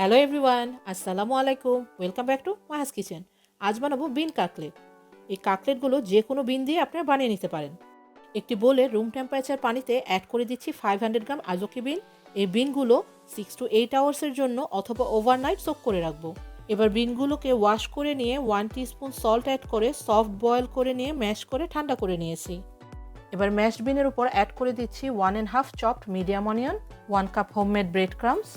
Hello everyone, আসসালামু আলাইকুম। Welcome back to Maha's kitchen. আজ বানাবো বিন কাকলেট। এই কাকলেটগুলো যে কোনো বিন দিয়ে আপনারা বানিয়ে নিতে পারেন। একটি বোলে রুম টেম্পারেচার পানিতে অ্যাড করে দিচ্ছি 500 গ্রাম আজোকি বিন। এই বিনগুলো 6 to 8 আওয়ার্সের জন্য অথবা ওভারনাইট সোক করে রাখবো। এবার বিনগুলোকে ওয়াশ করে নিয়ে 1 টিস্পুন সল্ট অ্যাড করে সফট বয়েল করে নিয়ে ম্যাশ করে ঠান্ডা করে নিয়েছি। এবার ম্যাশড বিনের উপর অ্যাড করে দিচ্ছি 1.5 chopped medium onion, 1 cup homemade bread crumbs.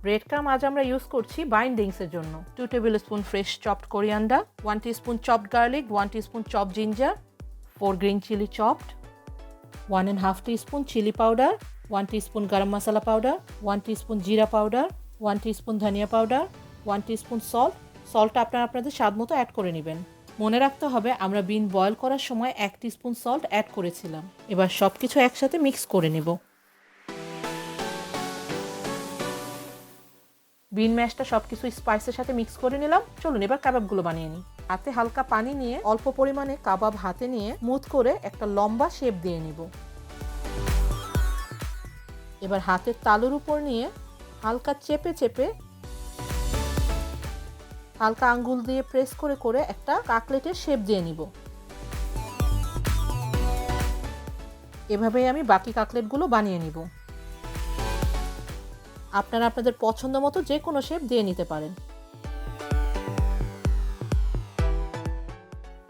Bread crumb আজ আমরা ইউজ করছি বাইন্ডিংসের জন্য। 2 tablespoon fresh chopped coriander, 1 teaspoon chopped garlic, 1 teaspoon chopped ginger, 4 green chilli chopped, 1.5 teaspoon chilli powder, 1 teaspoon garam masala powder, 1 teaspoon জিরা powder, 1 teaspoon ধনিয়া powder, 1 teaspoon সল্টটা আপনারা আপনাদের স্বাদ মতো অ্যাড করে নেবেন। মনে রাখতে হবে আমরা বিন বয়েল করার সময় 1 টিস্পুন সল্ট অ্যাড করেছিলাম। এবার সব কিছু একসাথে মিক্স করে নেব। বিন ম্যাশটা সব কিছু স্পাইসের সাথে মিক্স করে নিলাম। চলুন এবার কাবাবগুলো বানিয়ে নিই। হাতে হালকা পানি নিয়ে অল্প পরিমাণে কাবাব হাতে নিয়ে স্মুথ করে একটা লম্বা শেপ দিয়ে নিব। এবার হাতের তালুর উপর নিয়ে হালকা চেপে চেপে হালকা আঙ্গুল দিয়ে প্রেস করে করে একটা কাকলেটের শেপ দিয়ে নিব। এভাবেই আমি বাকি কাকলেটগুলো বানিয়ে নিব। আপনারা আপনাদের পছন্দ মতো যে কোনো শেপ দিয়ে নিতে পারেন।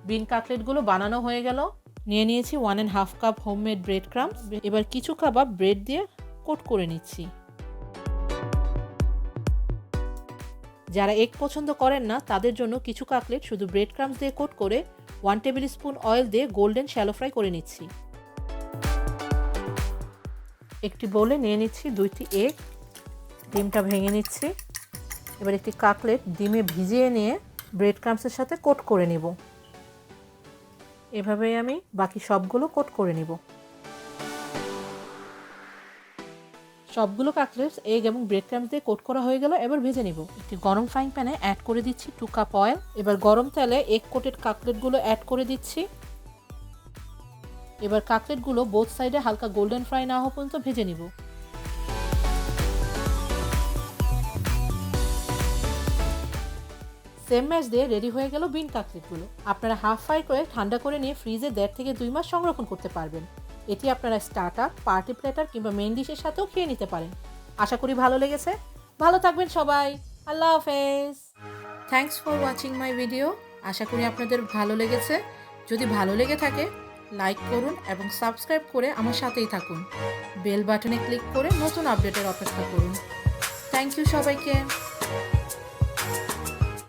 বিন কাকলেটগুলো বানানো হয়ে গেল। নিয়ে নিয়েছি 1.5 কাপ হোমমেড ব্রেড ক্রামস। এবার কিছু কাবাব ব্রেড দিয়ে কোট করে নিচ্ছি। যারা এগ পছন্দ করেন না তাদের জন্য কিছু কাকলেট শুধু ব্রেড ক্রামস দিয়ে কোট করে 1 টেবিল স্পুন অয়েল দিয়ে গোল্ডেন শ্যালো ফ্রাই করে নিচ্ছি। একটি বোলে নিয়ে নিচ্ছি 2টি এগ, ডিমটা ভেঙে নিচ্ছি। এবার একটি কাকলেট ডিমে ভিজিয়ে নিয়ে ব্রেড ক্রামসের সাথে কোট করে নিব। এভাবেই আমি বাকি সবগুলো কোট করে নিব। সবগুলো কাকলেটস এগ এবং ব্রেড ক্রামস দিয়ে কোট করা হয়ে গেল। এবার ভেজে নিব। একটি গরম ফ্রাইং প্যানে অ্যাড করে দিচ্ছি 2 কাপ অয়েল। এবার গরম তেলে এগ কোটেড কাকলেটগুলো অ্যাড করে দিচ্ছি। এবার কাকলেটগুলো বোথ সাইডে হালকা গোল্ডেন ফ্রাই না হওয়া পর্যন্ত ভেজে নিব। সেম ম্যাশ দিয়ে রেডি হয়ে গেল বিন কাকলেটগুলো। আপনারা হাফ ফ্রাই করে ঠান্ডা করে নিয়ে ফ্রিজে 1.5 থেকে 2 মাস সংরক্ষণ করতে পারবেন। এটি আপনারা স্টার্টার, পার্টি প্লেটার কিংবা মেইন ডিশের সাথেও খেয়ে নিতে পারেন। আশা করি ভালো লেগেছে। ভালো থাকবেন সবাই। আল্লাহ হাফেজ। Thanks for watching my video. আশা করি আপনাদের ভালো লেগেছে। যদি ভালো লেগে থাকে লাইক করুন এবং সাবস্ক্রাইব করে আমার সাথেই থাকুন। বেল বাটনে ক্লিক করে নতুন আপডেটের অপেক্ষা করুন। থ্যাংক ইউ সবাইকে।